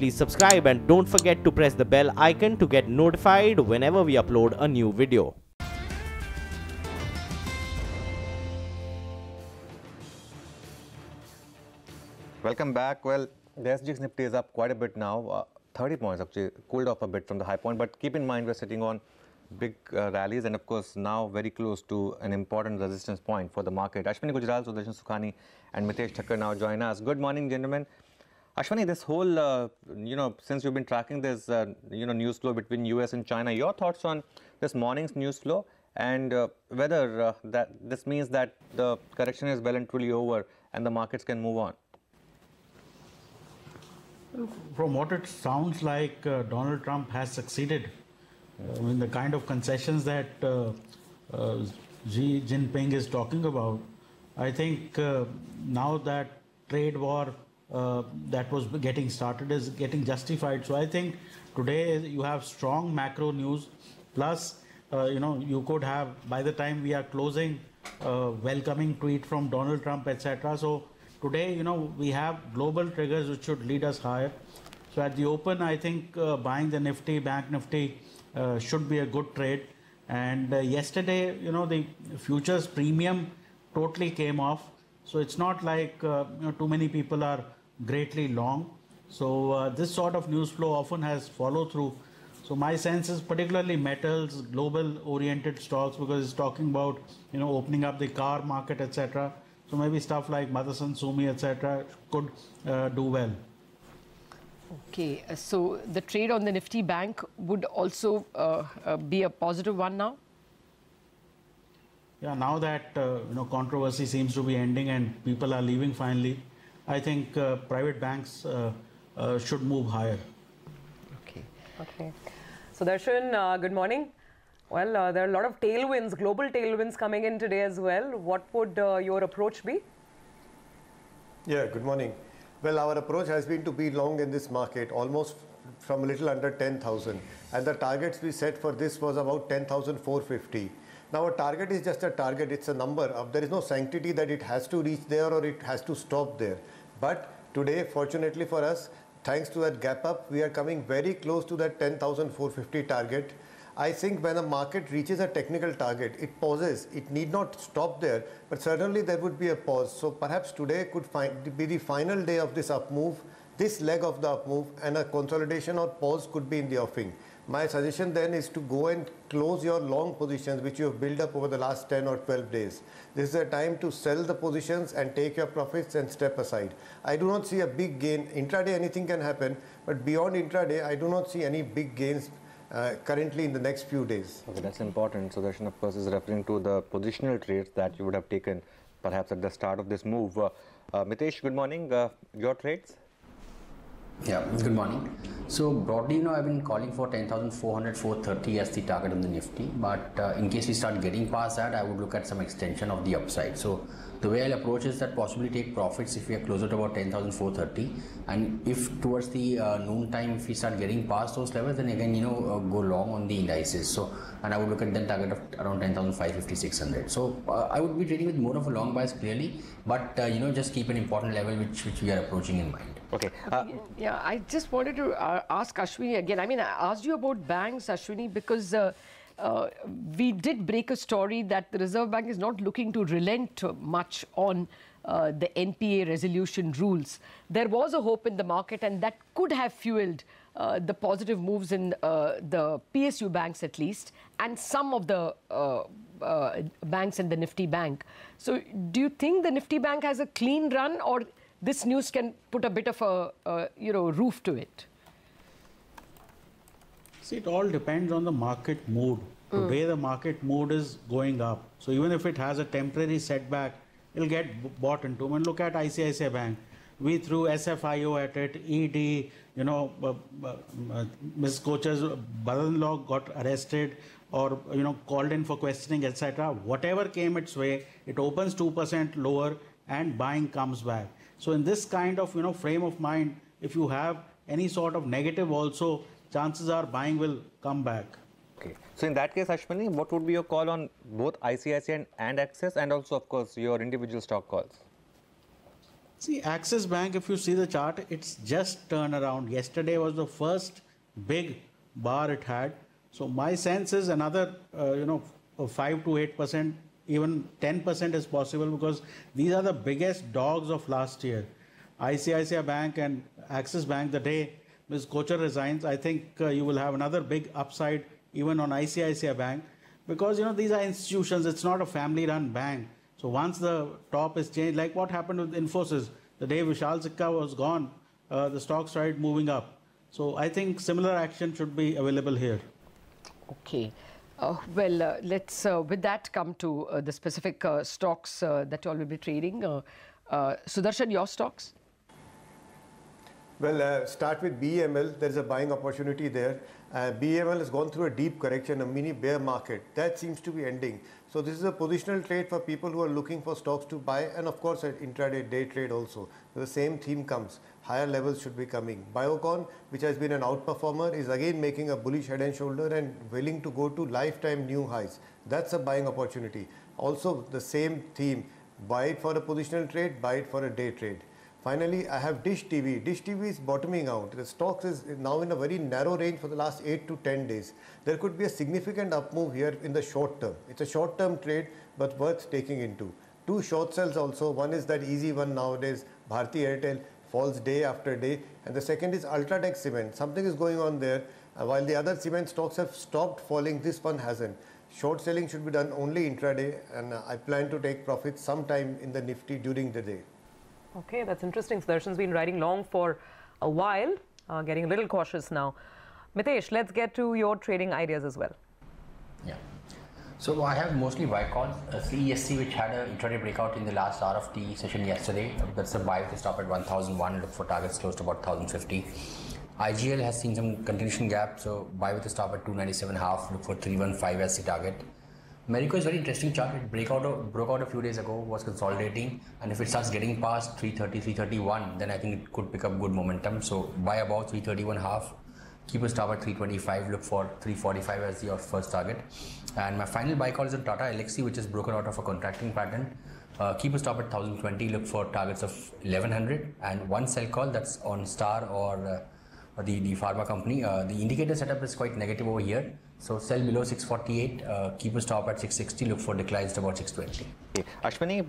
please subscribe and don't forget to press the bell icon to get notified whenever we upload a new video. Welcome back. Well, the SGX Nifty is up quite a bit now, 30 points actually, cooled off a bit from the high point, but keep in mind we're sitting on big rallies and of course now very close to an important resistance point for the market. Ashwani Gujral, Sudarshan Sukhani and Mitesh Thakkar now join us. Good morning, gentlemen. Ashwani, this whole, since you've been tracking this, news flow between US and China, your thoughts on this morning's news flow and whether that this means that the correction is well and truly over and the markets can move on? From what it sounds like, Donald Trump has succeeded. In the kind of concessions that Xi Jinping is talking about, I think now that trade war that was getting started is getting justified. So I think today you have strong macro news, plus you could have, by the time we are closing, welcoming tweet from Donald Trump, etc. So today, we have global triggers which should lead us higher. So at the open, I think buying the Nifty, Bank Nifty should be a good trade. And yesterday, the futures premium totally came off. So it's not like too many people are greatly long. So this sort of news flow often has follow through. So my sense is particularly metals, global oriented stocks, because it's talking about opening up the car market, etc. So maybe stuff like Motherson, Sumi, etc. could do well. Okay, so the trade on the Nifty Bank would also be a positive one now? Yeah, now that controversy seems to be ending and people are leaving finally, I think private banks should move higher. Okay. So Darshan, good morning. Well, there are a lot of tailwinds, global tailwinds coming in today as well. What would your approach be? Yeah, good morning. Well, our approach has been to be long in this market, almost from a little under 10,000. And the targets we set for this was about 10,450. Now, a target is just a target. It's a number. There is no sanctity that it has to reach there or it has to stop there. But today, fortunately for us, thanks to that gap up, we are coming very close to that 10,450 target. I think when a market reaches a technical target, it pauses. It need not stop there, but certainly there would be a pause. So perhaps today could be the final day of this up move, this leg of the up move, and a consolidation or pause could be in the offing. My suggestion then is to go and close your long positions which you have built up over the last 10 or 12 days. This is a time to sell the positions and take your profits and step aside. I do not see a big gain. Intraday anything can happen, but beyond intraday I do not see any big gains currently in the next few days. Okay, that's important. So Darshan, of course, is referring to the positional trades that you would have taken perhaps at the start of this move. Mitesh, good morning. Your trades? Yeah, good morning. So broadly, I've been calling for 10,400, 430 as the target on the Nifty. But in case we start getting past that, I would look at some extension of the upside. So the way I'll approach is that possibly take profits if we are closer to about 10,430. And if towards the noon time, if we start getting past those levels, then again, go long on the indices. So, and I would look at then target of around 10,550, 600. So I would be trading with more of a long bias clearly, but just keep an important level which we are approaching in mind. Okay. Yeah, I just wanted to ask Ashwini again. I mean, I asked you about banks, Ashwini, because we did break a story that the Reserve Bank is not looking to relent much on the NPA resolution rules. There was a hope in the market, and that could have fueled the positive moves in the PSU banks at least, and some of the banks in the Nifty Bank. So do you think the Nifty Bank has a clean run, or this news can put a bit of a roof to it? See, it all depends on the market mood. Today the market mood is going up. So even if it has a temporary setback, it'll get bought into. When look at ICICI Bank, we threw SFIO at it, ED, Ms. Kocher's brother-in-law got arrested or called in for questioning, etc. Whatever came its way, it opens 2% lower and buying comes back. So in this kind of frame of mind, if you have any sort of negative also, chances are buying will come back. Okay. So in that case, Ashwani, what would be your call on both ICICI and Axis, and also, of course, your individual stock calls? See, Axis Bank, if you see the chart, it's just turned around. Yesterday was the first big bar it had. So my sense is another, 5 to 8%, even 10% is possible, because these are the biggest dogs of last year. ICICI Bank and Axis Bank, the day Ms. Kochar resigns, I think you will have another big upside even on ICICI Bank, because these are institutions. It's not a family-run bank. So once the top is changed, like what happened with Infosys, the day Vishal Sikka was gone, the stock started moving up. So I think similar action should be available here. Okay. Let's with that come to the specific stocks that you all will be trading. Sudarshan, your stocks? Well, start with BEML. There is a buying opportunity there. BEML has gone through a deep correction, a mini bear market. That seems to be ending. So this is a positional trade for people who are looking for stocks to buy, and of course an intraday day trade also. So the same theme comes. Higher levels should be coming. Biocon, which has been an outperformer, is again making a bullish head and shoulder and willing to go to lifetime new highs. That's a buying opportunity. Also the same theme. Buy it for a positional trade, buy it for a day trade. Finally, I have Dish TV. Dish TV is bottoming out. The stocks is now in a very narrow range for the last 8 to 10 days. There could be a significant up move here in the short term. It's a short term trade, but worth taking into. Two short sells also. One is that easy one nowadays, Bharti Airtel, falls day after day. And the second is Ultratech Cement. Something is going on there. While the other cement stocks have stopped falling, this one hasn't. Short selling should be done only intraday, and I plan to take profits sometime in the Nifty during the day. Okay, that's interesting. Sudarshan's been riding long for a while, getting a little cautious now. Mitesh, let's get to your trading ideas as well. Yeah. So I have mostly buy calls. CESC, which had an intraday breakout in the last hour of the session yesterday. That's a buy with a stop at 1001. Look for targets close to about 1050. IGL has seen some continuation gap, so buy with a stop at 297.5. Look for 315 as the target. Marico is very interesting chart. It broke out a few days ago, was consolidating, and if it starts getting past 330, 331, then I think it could pick up good momentum. So buy about 331.5, keep a stop at 325, look for 345 as your first target. And my final buy call is on Tata Elxsi, which is broken out of a contracting pattern. Keep a stop at 1020, look for targets of 1100, and one sell call, that's on Star or the pharma company. The indicator setup is quite negative over here. So sell below 648, keep a stop at 660, look for declines to about 620. Okay. Ashwani,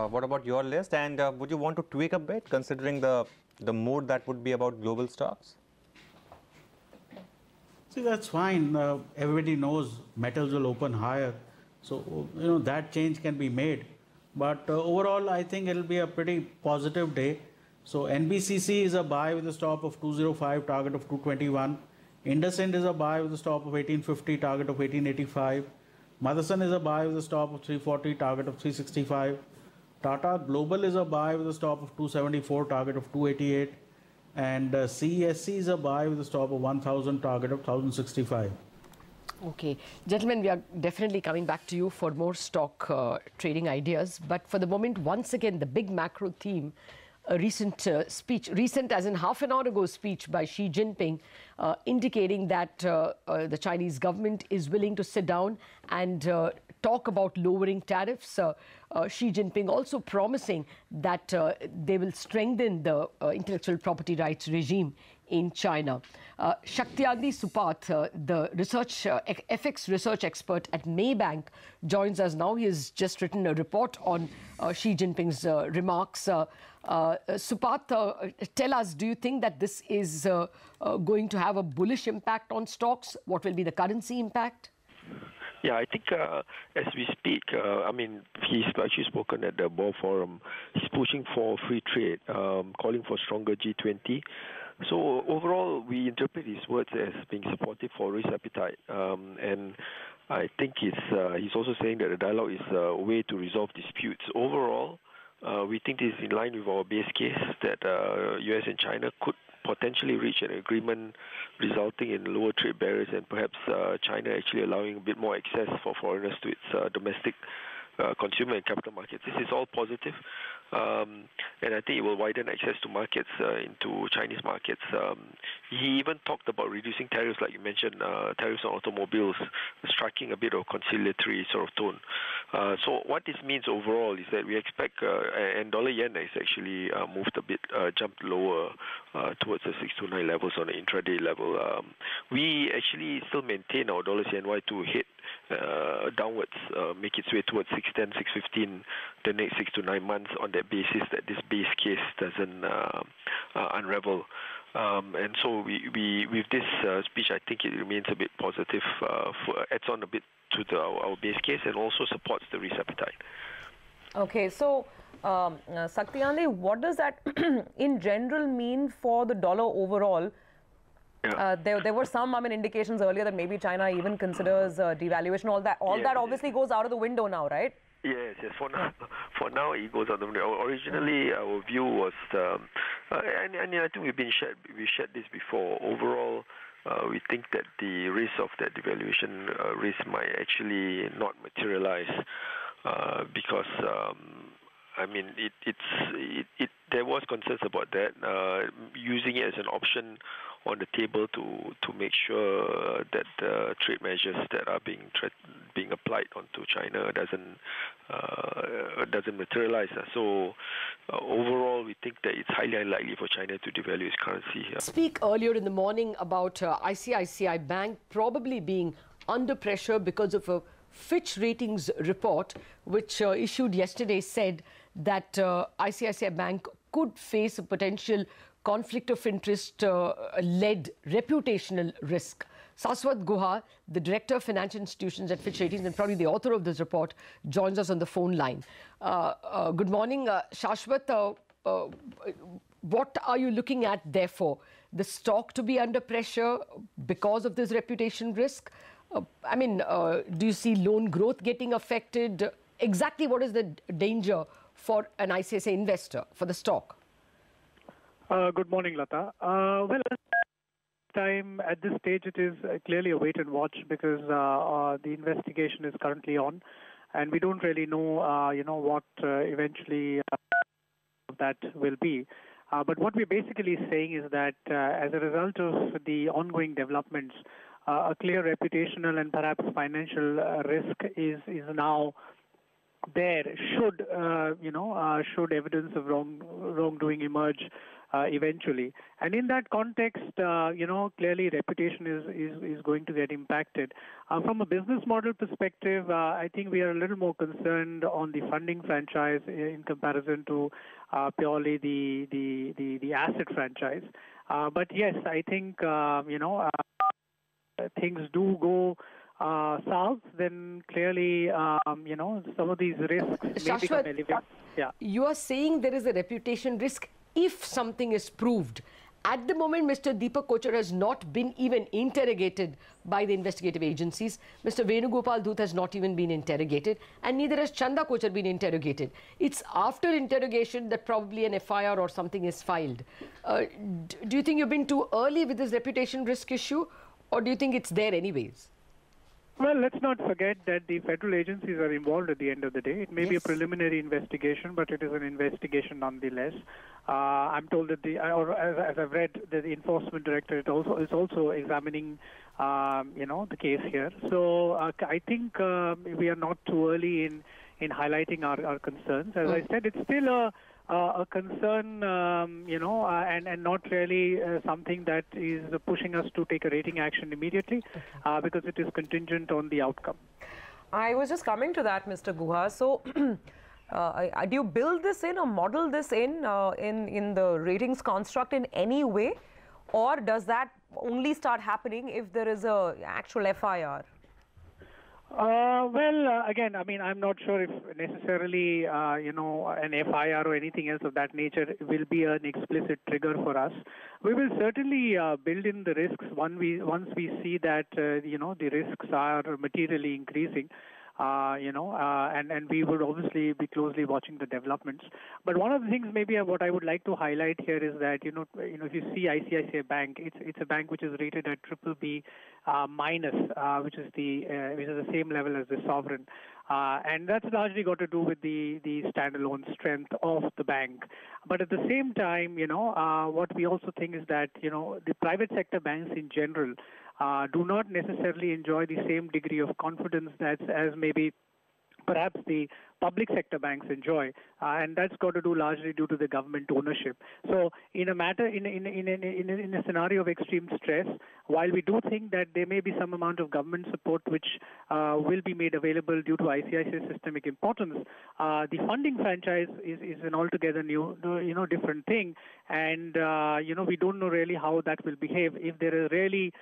what about your list? And would you want to tweak a bit considering the mood that would be about global stocks? See, that's fine. Everybody knows metals will open higher. So, that change can be made. But overall, I think it'll be a pretty positive day. So NBCC is a buy with a stop of 205, target of 221. IndusInd is a buy with a stop of 1850, target of 1885. Motherson is a buy with a stop of 340, target of 365. Tata Global is a buy with a stop of 274, target of 288. And CESC is a buy with a stop of 1000, target of 1065. Okay. Gentlemen, we are definitely coming back to you for more stock trading ideas. But for the moment, once again, the big macro theme, a recent speech, recent as in half an hour ago speech by Xi Jinping, indicating that the Chinese government is willing to sit down and talk about lowering tariffs. Xi Jinping also promising that they will strengthen the intellectual property rights regime in China. Shaktyandi Supath, the FX research expert at Maybank, joins us now. He has just written a report on Xi Jinping's remarks. Supath, tell us, do you think that this is going to have a bullish impact on stocks? What will be the currency impact? Yeah, I think as we speak, I mean, he's actually spoken at the Board Forum. He's pushing for free trade, calling for stronger G20. So overall, we interpret his words as being supportive for risk appetite. And I think he's also saying that the dialogue is a way to resolve disputes. Overall, we think this is in line with our base case that US and China could potentially reach an agreement resulting in lower trade barriers and perhaps China actually allowing a bit more access for foreigners to its domestic consumer and capital markets. This is all positive. and I think it will widen access to markets into Chinese markets. He even talked about reducing tariffs, like you mentioned, tariffs on automobiles, striking a bit of conciliatory sort of tone. So what this means overall is that we expect, and dollar yen is actually moved a bit, jumped lower towards the 629 levels on the intraday level. We actually still maintain our dollar CNY to hit downwards, make its way towards 610, 615 the next 6 to 9 months on that basis that this base case doesn't unravel. And so we with this speech, I think it remains a bit positive, adds on a bit to our base case and also supports the risk appetite. Okay, so Saktiyandi, what does that in general mean for the dollar overall? Yeah. There were some indications earlier that maybe China even considers devaluation. All that obviously goes out of the window now, right? Yes. For now, it goes out the window. Originally, our view was, and I think we shared this before. Overall, we think that the risk of that devaluation risk might actually not materialize because. There was concerns about that, using it as an option on the table to make sure that the trade measures that are being applied onto China doesn't materialize. So overall, we think that it's highly unlikely for China to devalue its currency. Speak earlier in the morning about ICICI Bank probably being under pressure because of a Fitch ratings report, which issued yesterday, said that ICICI Bank could face a potential conflict of interest-led reputational risk. Saswat Guha, the Director of Financial Institutions at Fitch Ratings and probably the author of this report, joins us on the phone line. Good morning, Shashwat. What are you looking at, therefore? The stock to be under pressure because of this reputation risk? Do you see loan growth getting affected? Exactly what is the danger for an ICICI investor, for the stock? Good morning, Lata. At this stage, it is clearly a wait and watch because the investigation is currently on, and we don't really know, what eventually that will be. But what we're basically saying is that as a result of the ongoing developments, a clear reputational and perhaps financial risk is now there. Should evidence of wrongdoing emerge eventually, and in that context, clearly reputation is going to get impacted. From a business model perspective, I think we are a little more concerned on the funding franchise in comparison to purely the asset franchise. But yes, I think things do go south, then clearly, some of these risks may become elevated. Yeah. You are saying there is a reputation risk if something is proved. At the moment, Mr. Deepak Kochar has not been even interrogated by the investigative agencies. Mr. Venugopal Dhoot has not even been interrogated, and neither has Chanda Kochar been interrogated. It's after interrogation that probably an FIR or something is filed. Do you think you've been too early with this reputation risk issue, or do you think it's there anyways? Well, let's not forget that the federal agencies are involved at the end of the day. It may be a preliminary investigation, but it is an investigation nonetheless. I'm told that as I've read, that the enforcement director is also examining, the case here. So I think we are not too early in highlighting our concerns. As I said, it's still a concern, and not really something that is pushing us to take a rating action immediately, because it is contingent on the outcome. I was just coming to that, Mr. Guha. So, do you build this in or model this in the ratings construct in any way, or does that only start happening if there is a actual FIR? Again, I'm not sure if necessarily, an FIR or anything else of that nature will be an explicit trigger for us. We will certainly build in the risks once we see that, the risks are materially increasing. And we would obviously be closely watching the developments. But one of the things maybe what I would like to highlight here is that, if you see ICICI Bank, it's a bank which is rated at BBB minus, which is the same level as the sovereign. And that's largely got to do with the standalone strength of the bank. But at the same time, what we also think is that, the private sector banks in general do not necessarily enjoy the same degree of confidence as maybe perhaps the public sector banks enjoy, and that's got to do largely due to the government ownership. So, in a scenario of extreme stress, while we do think that there may be some amount of government support which will be made available due to ICICI's systemic importance, the funding franchise is an altogether new, different thing, and we don't know really how that will behave if there are really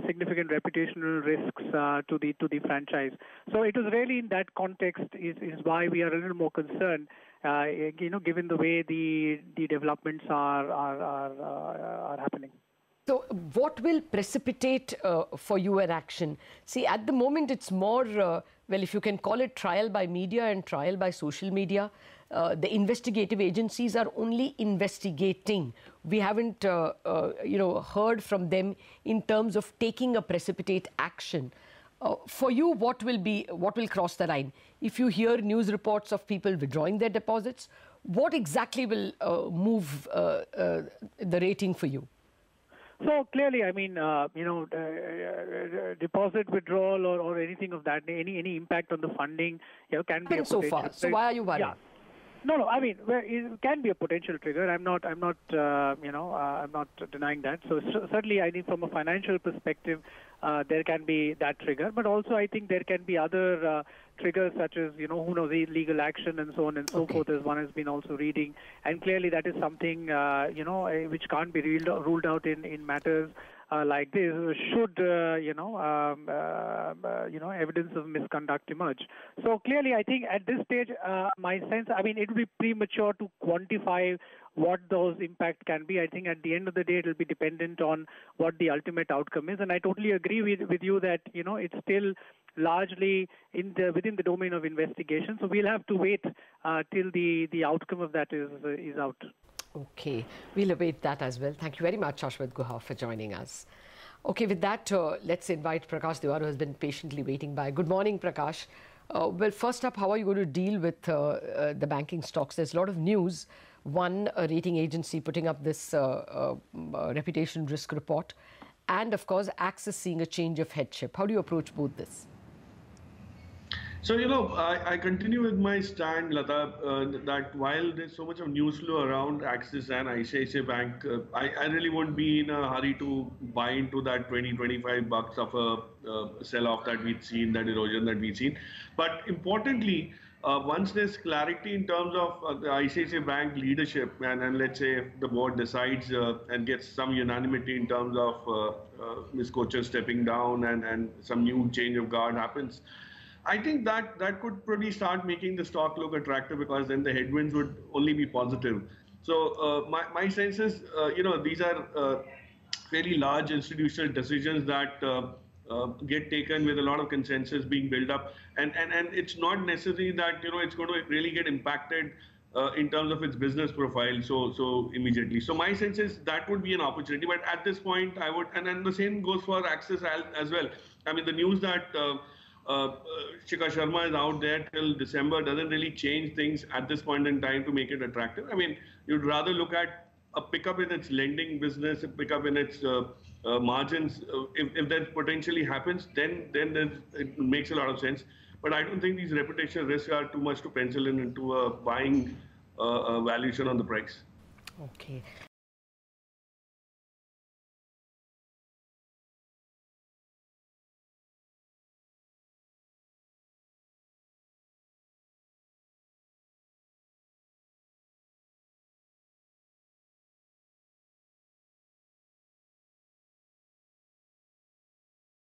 significant reputational risks to the franchise. So it was really in that context is why we are a little more concerned, given the way the developments are happening. So what will precipitate for you an action? See, at the moment it's more, well, if you can call it trial by media and trial by social media. The investigative agencies are only investigating. We haven't, heard from them in terms of taking a precipitate action. For you, what will cross the line? If you hear news reports of people withdrawing their deposits, what exactly will move the rating for you? So clearly, I mean, deposit withdrawal or anything of that, any impact on the funding, can be a so far. So why are you worried? Yeah. No. I mean, it can be a potential trigger. I'm not denying that. So certainly, I think from a financial perspective, there can be that trigger. But also, I think there can be other triggers such as, who knows, legal action and so on and so forth, as one has been also reading. And clearly, that is something, which can't be ruled out in matters like this, should evidence of misconduct emerge. So clearly, I think at this stage, my sense, I mean, it would be premature to quantify what those impact can be. I think at the end of the day, it will be dependent on what the ultimate outcome is. And I totally agree with you that it's still largely within the domain of investigation. So we'll have to wait till the outcome of that is out. Okay, we'll await that as well. Thank you very much, Ashwani Gujral, for joining us. Okay, with that, let's invite Prakash Dewar, who has been patiently waiting by. Good morning, Prakash. Well, first up, how are you going to deal with the banking stocks? There's a lot of news. One, a rating agency putting up this reputation risk report. And, of course, Axis seeing a change of headship. How do you approach both this? So, I continue with my stand, Lata, that while there's so much of news flow around Axis and ICICI Bank, I really won't be in a hurry to buy into that 20-25 bucks of a sell-off that we've seen, that erosion that we've seen. But importantly, once there's clarity in terms of the ICICI Bank leadership, and let's say if the board decides and gets some unanimity in terms of Ms. Kochhar stepping down and some new change of guard happens, I think that could probably start making the stock look attractive, because then the headwinds would only be positive. So my sense is, these are fairly large institutional decisions that get taken with a lot of consensus being built up, and it's not necessary that it's going to really get impacted in terms of its business profile so immediately. So my sense is that would be an opportunity, but at this point I would, and the same goes for Axis as well. I mean, the news that Shikha Sharma is out there till December doesn't really change things at this point in time to make it attractive. I mean, you'd rather look at a pickup in its lending business, a pickup in its margins. If that potentially happens, then it makes a lot of sense. But I don't think these reputational risks are too much to pencil into a buying valuation on the price. Okay.